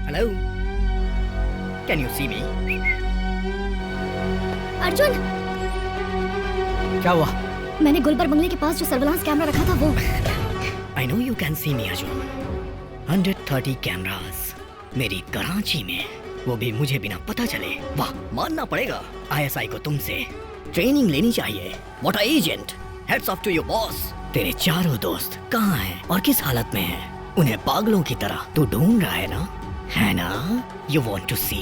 Hello, can you see मी? अर्जुन, क्या हुआ? मैंने गुलबर बंगले के पास जो सर्विलांस कैमरा रखा था वो। I know you can see me Arjun. 130 cameras मेरी कराची में, वो भी मुझे बिना पता चले। वाह, मानना पड़ेगा आईएसआई को तुमसे ट्रेनिंग लेनी चाहिए। What a agent, hats off to your boss. तेरे चारों दोस्त कहाँ हैं और किस हालत में हैं? उन्हें पागलों की तरह तू ढूंढ रहा है ना? है ना? You want to see?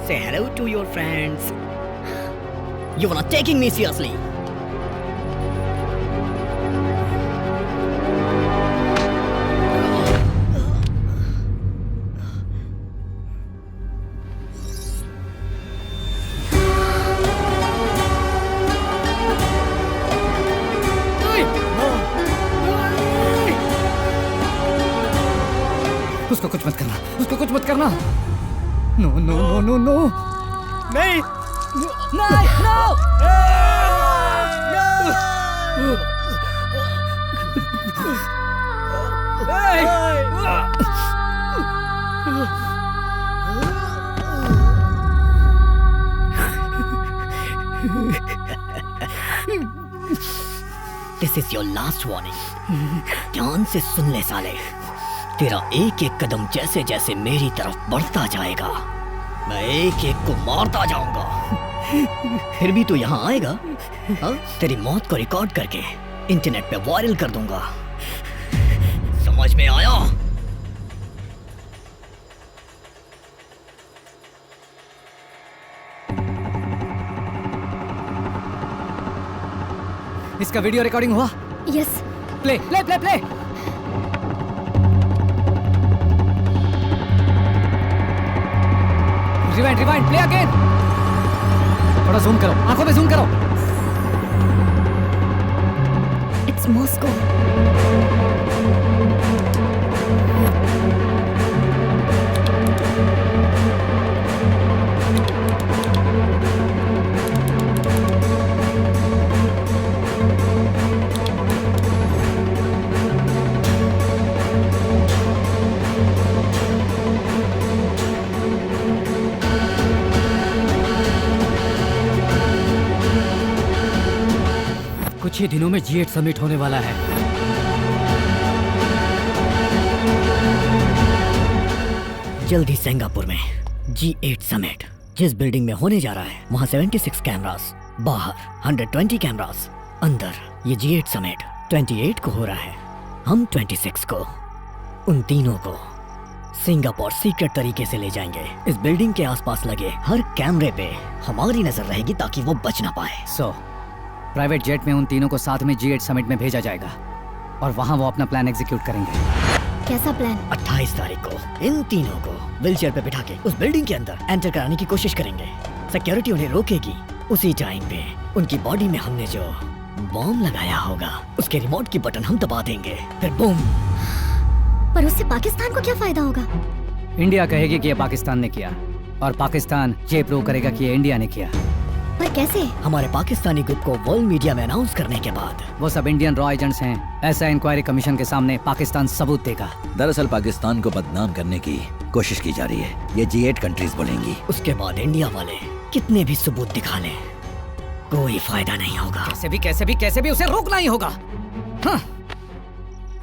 Say hello to your friends. You were not taking me seriously. उसको कुछ मत करना, उसको कुछ मत करना। No no no no no, नहीं, नहीं, no. This is your last warning. ध्यान से सुन ले साले। तेरा एक एक कदम जैसे जैसे मेरी तरफ बढ़ता जाएगा, मैं एक एक को मारता जाऊंगा। फिर भी तू यहाँ आएगा? हाँ? तेरी मौत को रिकॉर्ड करके इंटरनेट पे वायरल कर दूंगा। समझ में आया? इसका वीडियो रिकॉर्डिंग हुआ? Yes. Play play play play. Rewind rewind, play again. थोड़ा जूम करो, आंखों में जूम करो। It's Moscow. कुछ ही दिनों में G8 समिट होने वाला है। जल्दी सिंगापुर में G8 समिट जिस बिल्डिंग में होने जा रहा है, वहाँ 76 कैमरास, बाहर 120 कैमरास, अंदर ये G8 समिट 28 को हो रहा है, हम 26 को। उन तीनों को सिंगापुर सीक्रेट तरीके से ले जाएंगे। इस बिल्डिंग के आसपास लगे हर कैमरे पे हमारी नजर रहेगी ताकि वो बच ना पाए। प्राइवेट जेट में उन तीनों को साथ में G8 समिट में भेजा जाएगा और वहाँ वो अपना प्लान एग्जीक्यूट करेंगे। कैसा प्लान? 28 तारीख को इन तीनों को व्हीलचेयर पे बिठा के उस बिल्डिंग के अंदर एंटर कराने की कोशिश करेंगे। सिक्योरिटी उन्हें रोकेगी। उसी टाइम पे उनकी बॉडी में हमने जो बॉम्ब लगाया होगा उसके रिमोट की बटन हम दबा देंगे, फिर बूम। पर उससे पाकिस्तान को क्या फायदा होगा? इंडिया कहेगी कि ये पाकिस्तान ने किया और पाकिस्तान ये प्रूव करेगा कि ये इंडिया ने किया। पर कैसे? हमारे पाकिस्तानी ग्रुप को वर्ल्ड मीडिया में अनाउंस करने के बाद वो सब इंडियन रॉ एजेंट्स हैं। ऐसा इंक्वायरी कमीशन के सामने पाकिस्तान सबूत देगा। दरअसल पाकिस्तान को बदनाम करने की कोशिश की जा रही है, ये G8 कंट्रीज बोलेंगी। उसके बाद इंडिया वाले कितने भी सबूत दिखा लें, कोई फायदा नहीं होगा। कैसे भी उसे रोकना ही होगा। हाँ।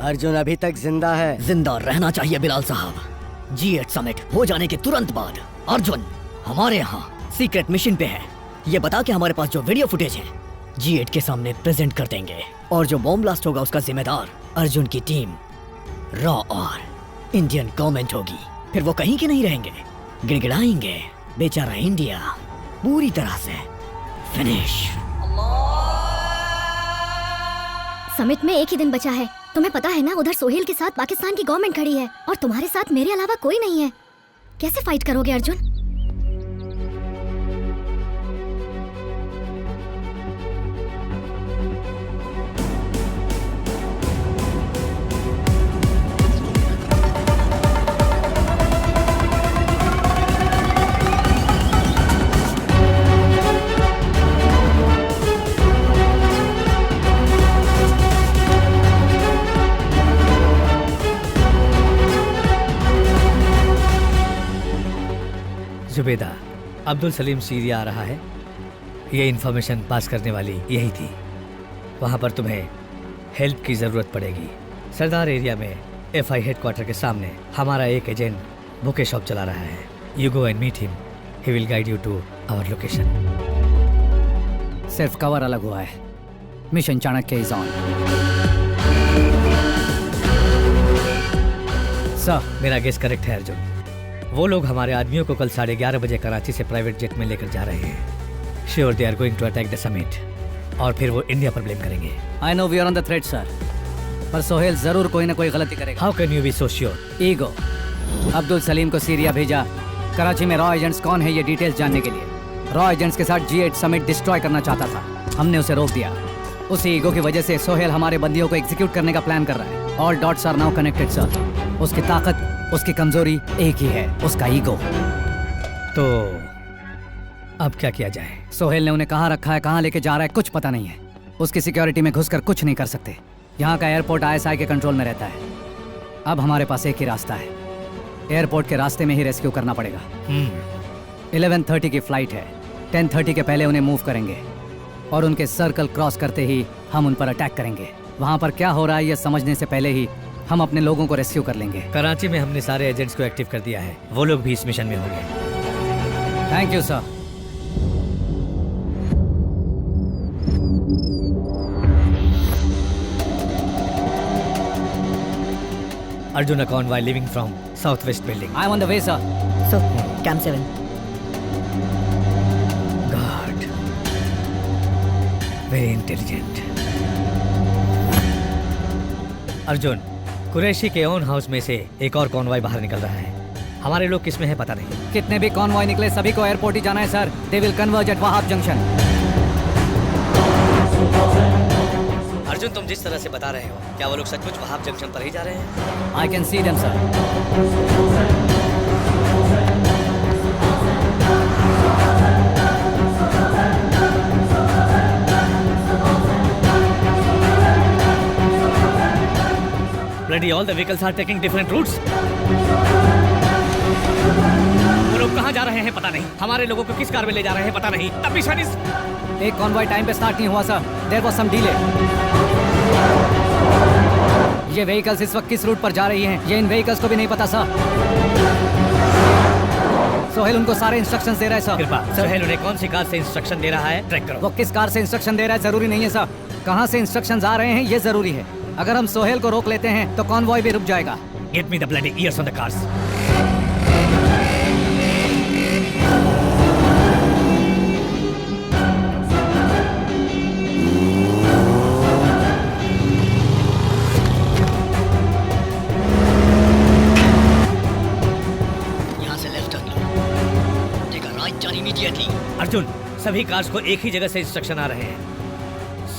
अर्जुन अभी तक जिंदा है। जिंदा रहना चाहिए बिलाल साहब। G8 समिट हो जाने के तुरंत बाद अर्जुन हमारे यहाँ सीक्रेट मिशन पे है। ये बता के हमारे पास जो वीडियो फुटेज है G8 के सामने प्रेजेंट कर देंगे और जो बॉम्ब ब्लास्ट होगा उसका जिम्मेदार अर्जुन की टीम, रॉ और इंडियन गवर्नमेंट होगी। फिर वो कहीं के नहीं रहेंगे, गिड़गिड़ाएंगे। बेचारा इंडिया पूरी तरह से फिनिश। समिट में एक ही दिन बचा है। तुम्हें पता है ना, उधर सोहेल के साथ पाकिस्तान की गवर्नमेंट खड़ी है और तुम्हारे साथ मेरे अलावा कोई नहीं है। कैसे फाइट करोगे अर्जुन? जुबेदा, अब्दुल सलीम सीरिया आ रहा है। ये इन्फॉर्मेशन पास करने वाली यही थी। वहाँ पर तुम्हें हेल्प की ज़रूरत पड़ेगी। सरदार एरिया में FI हेडक्वार्टर के सामने हमारा एक एजेंट बुके शॉप चला रहा है। You go and meet him, he will guide you to our location. सिर्फ कवर अलग हुआ है। Mission Chanakya is on. Sir, मेरा गेस करेक्ट है अर्जुन। वो लोग हमारे आदमियों को कल 11:30 बजे कराची से प्राइवेट जेट में लेकर जा रहे हैं। Sure they are going to attack the summit, और फिर वो इंडिया पर ब्लेम करेंगे। I know we are on the thread sir, पर सोहेल जरूर कोई ना कोई गलती करेगा। How can you be so sure? Ego. Abdul Salim को सीरिया भेजा। कराची में रॉ एजेंट्स कौन है ये डिटेल्स जानने के लिए। रॉ एजेंट्स के साथ G8 समिट डिस्ट्रॉय करना चाहता था, हमने उसे रोक दिया। उसी ईगो की वजह से सोहेल हमारे बंदियों को एग्जीक्यूट करने का प्लान कर रहा है। All dots are now connected sir. उसकी ताकत, उसकी कमजोरी एक ही है, उसका ईगो। तो अब क्या किया जाए? सोहेल ने उन्हें कहाँ रखा है, कहाँ लेके जा रहा है, कुछ पता नहीं है। उसकी सिक्योरिटी में घुसकर कुछ नहीं कर सकते। यहाँ का एयरपोर्ट ISI के कंट्रोल में रहता है। अब हमारे पास एक ही रास्ता है, एयरपोर्ट के रास्ते में ही रेस्क्यू करना पड़ेगा। 11:30 की फ्लाइट है। 10:30 के पहले उन्हें मूव करेंगे और उनके सर्कल क्रॉस करते ही हम उन पर अटैक करेंगे। वहाँ पर क्या हो रहा है ये समझने से पहले ही हम अपने लोगों को रेस्क्यू कर लेंगे। कराची में हमने सारे एजेंट्स को एक्टिव कर दिया है, वो लोग भी इस मिशन में होंगे। Thank you sir. Arjuna convoy leaving from southwest building. I am on the way sir. So, Camp 7. God. Very intelligent. Arjun, Qureshi के ओन हाउस में से एक और कॉन्वॉय बाहर निकल रहा है। हमारे लोग किसमें है पता नहीं। कितने भी कॉन्वॉय निकले सभी को एयरपोर्ट ही जाना है sir. They will converge eight Wahab junction. Arjun, तुम जिस तरह से बता रहे हो, क्या वो लोग सचमुच वहाब जंक्शन पर ही जा रहे हैं? I can see them sir. Bloody all the vehicles are taking different routes. वो लोग कहाँ जा रहे हैं पता नहीं। हमारे लोगों को किस कार में ले जा रहे हैं पता नहीं। The mission is... एक कॉन्वॉय टाइम पे स्टार्ट नहीं हुआ sir. There was some delay. ये व्हीकल्स इस वक्त किस रूट पर जा रही हैं ये इन व्हीकल्स को भी नहीं पता सर। सोहेल उनको सारे इंस्ट्रक्शंस दे रहा है सर। कृपा, सोहेल उन्हें कौन सी कार से इंस्ट्रक्शन दे रहा है ट्रैक करो। वो किस कार से इंस्ट्रक्शन दे रहा है जरूरी नहीं है सर। कहाँ से इंस्ट्रक्शंस आ रहे हैं ये जरूरी है। अगर हम सोहेल को रोक लेते हैं तो कॉन्वॉय भी रुक जाएगा। Get me the bloody ears on the cars. यहाँ से लेफ्ट टर्न लो। Take a right turn immediately. Arjun, सभी कार्स को एक ही जगह से इंस्ट्रक्शन आ रहे हैं।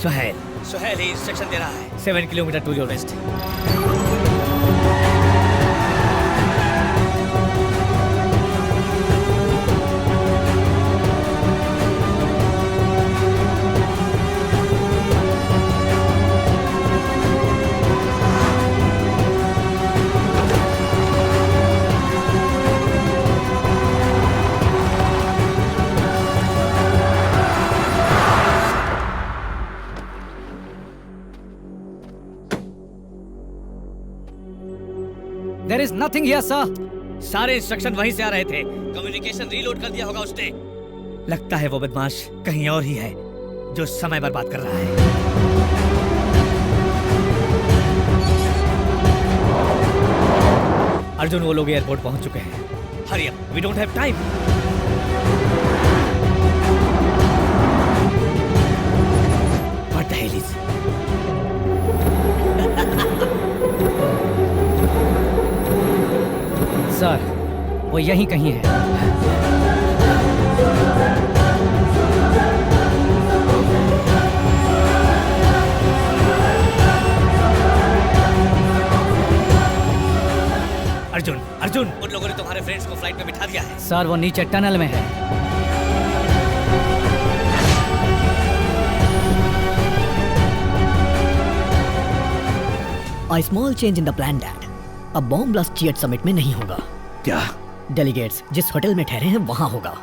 सोहेल ही इंस्ट्रक्शन दे रहा है। 7 kilometre to your west. There is nothing here sir. सारे इंस्ट्रक्शन वहीं से आ रहे थे। कम्युनिकेशन रीलोड कर दिया होगा उसने। लगता है वो बदमाश कहीं और ही है जो समय बर्बाद कर रहा है। अर्जुन, वो लोग एयरपोर्ट पहुंच चुके हैं। Hurry up, we don't have time. What the hell is? Sir वो यहीं कहीं है। अर्जुन, उन लोगों ने तुम्हारे फ्रेंड्स को फ्लाइट में बिठा दिया है। सर वो नीचे टनल में है। A small change in the plan, Dad. अब बॉम्ब ब्लास्ट G8 समिट में नहीं होगा। क्या डेलीगेट्स जिस होटल में ठहरे हैं वहां होगा।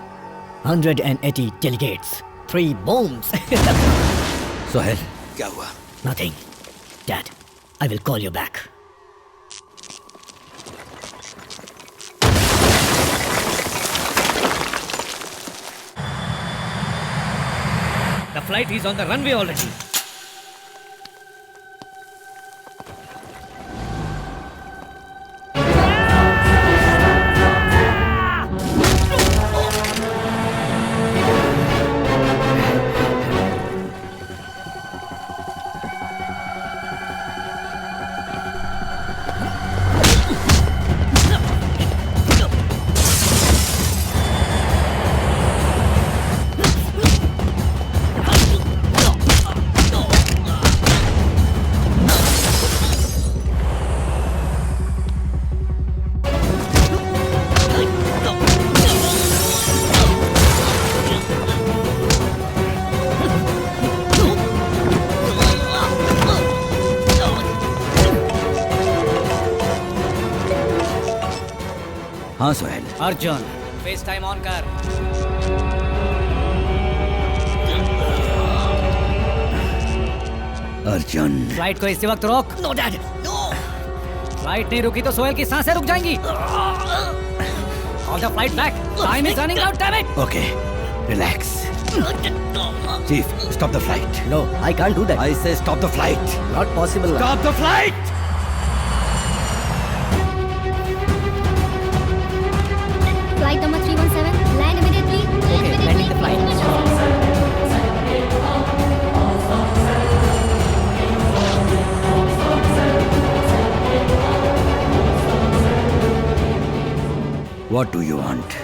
180 डेलीगेट्स, 3 बॉम्ब्स। सोहेल, क्या हुआ? Nothing. Dad, I will call you back. The flight is on the runway already. हाँ Sohail. Arjun, face time on कर। अर्जुन, फ्लाइट को इसी वक्त रोक। No, Dad. No. फ्लाइट नहीं रुकी तो सोहेल की सांसें रुक जाएंगी। Call the flight back. Time is running out, damn it. okay, relax. Chief, stop the flight. No, I can't do that. I say stop the flight. Not possible. Stop the flight. Flight number 317, land immediately. Okay, landing the flight. What do you want?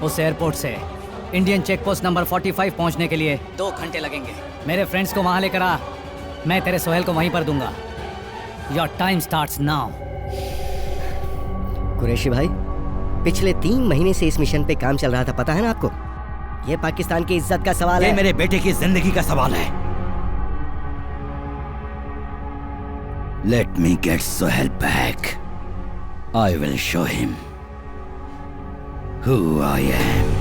उस airport से Indian check post number 45 पहुंचने के लिए 2 घंटे लगेंगे। मेरे friends को वहां लेकर आ, मैं तेरे सोहेल को वहीं पर दूंगा। Your time starts now. Qureshi भाई, पिछले 3 महीने से इस मिशन पे काम चल रहा था, पता है ना आपको? ये पाकिस्तान की इज्जत का सवाल ये है। मेरे बेटे की जिंदगी का सवाल है। Let me get Sohail back. I will show him who I am.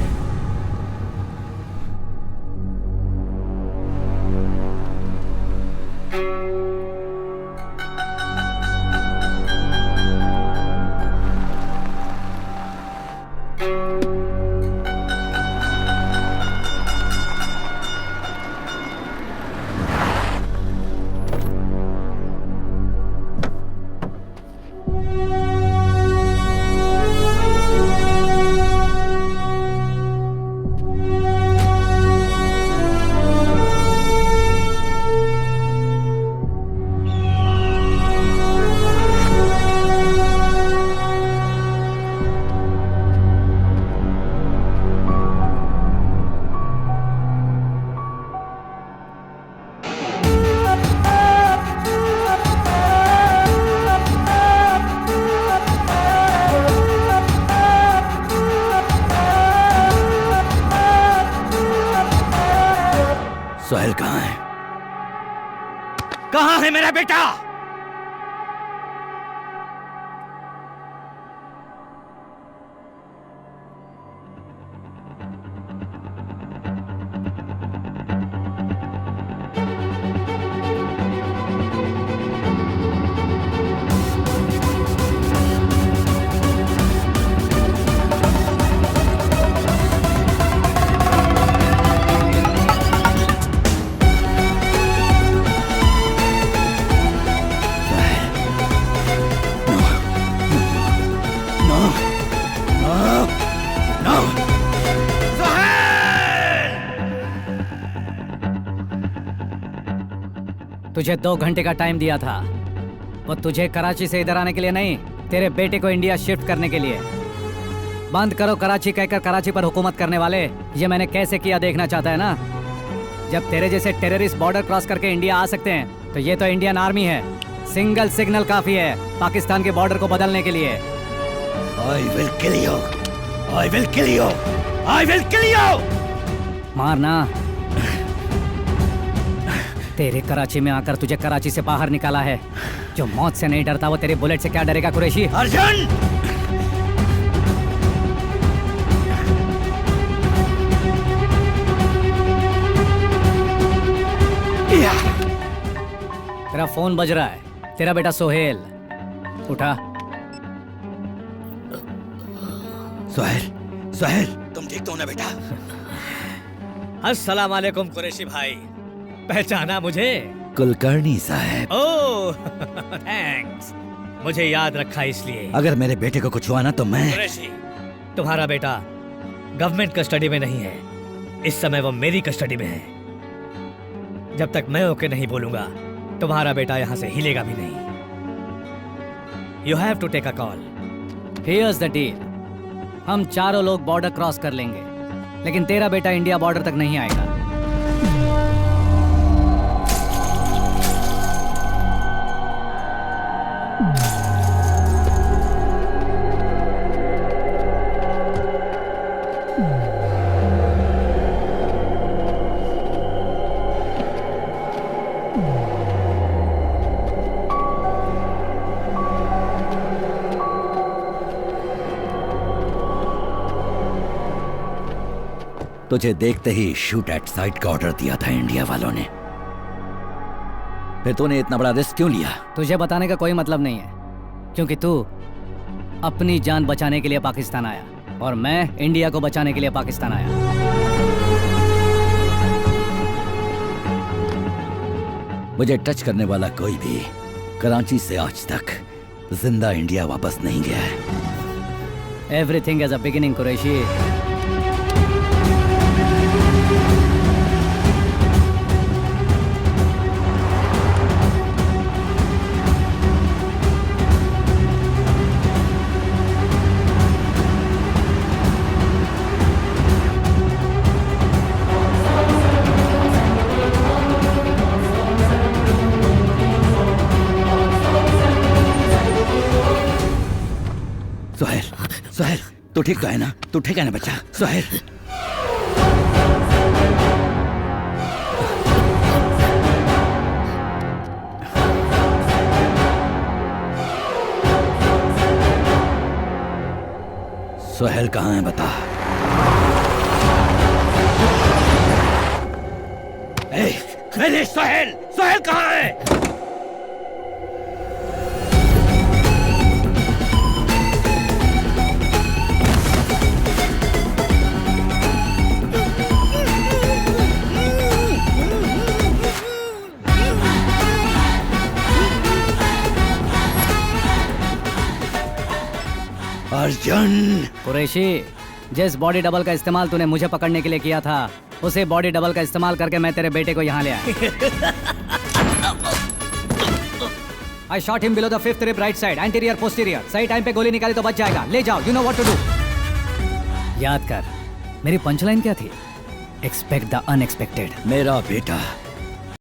Sohail कहाँ है? कहाँ है मेरा बेटा? तुझे 2 घंटे का टाइम दिया था, वो तुझे कराची से इधर आने के लिए नहीं, तेरे बेटे को इंडिया शिफ्ट करने के लिए। बंद करो कराची कहकर कराची पर हुकूमत करने वाले, ये मैंने कैसे किया देखना चाहता है ना? जब तेरे जैसे टेररिस्ट बॉर्डर क्रॉस करके इंडिया आ सकते हैं, तो ये तो इंडियन आर्मी है, सिंगल सिग्नल काफी है पाकिस्तान के बॉर्डर को बदलने के लिए। I will kill you. I will kill you. I will kill you. मारना। तेरे कराची में आकर तुझे कराची से बाहर निकाला है। जो मौत से नहीं डरता वो तेरे बुलेट से क्या डरेगा कुरैशी? अर्जुन! तेरा फोन बज रहा है, तेरा बेटा सोहेल। उठा। सोहेल, सोहेल, तुम ठीक तो हो ना बेटा? अस्सलाम वालेकुम कुरैशी भाई, पहचाना मुझे? कुलकर्णी साहब। ओह थैंक्स, मुझे याद रखा इसलिए। अगर मेरे बेटे को कुछ हुआ ना तो मैं। कुरैशी, तुम्हारा बेटा गवर्नमेंट कस्टडी में नहीं है, इस समय वो मेरी कस्टडी में है। जब तक मैं ओके नहीं बोलूंगा तुम्हारा बेटा यहां से हिलेगा भी नहीं। You have to take a call. Here's the deal, हम चारों लोग बॉर्डर क्रॉस कर लेंगे, लेकिन तेरा बेटा इंडिया बॉर्डर तक नहीं आएगा। तुझे देखते ही शूट एट साइट का ऑर्डर दिया था इंडिया वालों ने। फिर तूने इतना बड़ा रिस्क क्यों लिया? तुझे बताने का कोई मतलब नहीं है, क्योंकि तू अपनी जान बचाने के लिए पाकिस्तान आया और मैं इंडिया को बचाने के लिए पाकिस्तान आया। मुझे टच करने वाला कोई भी कराची से आज तक जिंदा इंडिया वापस नहीं गया है। Everything has a beginning Qureshi. Sohail, Sohail, तू ठीक तो है ना? तू ठीक है ना बच्चा? सोहेल, सोहेल कहाँ है बता? ए, सोहेल, सोहेल कहाँ है? अर्जुन! कुरैशी, जिस बॉडी डबल का इस्तेमाल तूने मुझे पकड़ने के लिए किया था, उसे बॉडी डबल का इस्तेमाल करके मैं तेरे बेटे को यहाँ ले आया। I shot him below the 5th rib right side, anterior posterior. सही टाइम पे गोली निकाली तो बच जाएगा। ले जाओ, you know what to do. याद कर, मेरी पंचलाइन क्या थी? Expect the unexpected. मेरा बेटा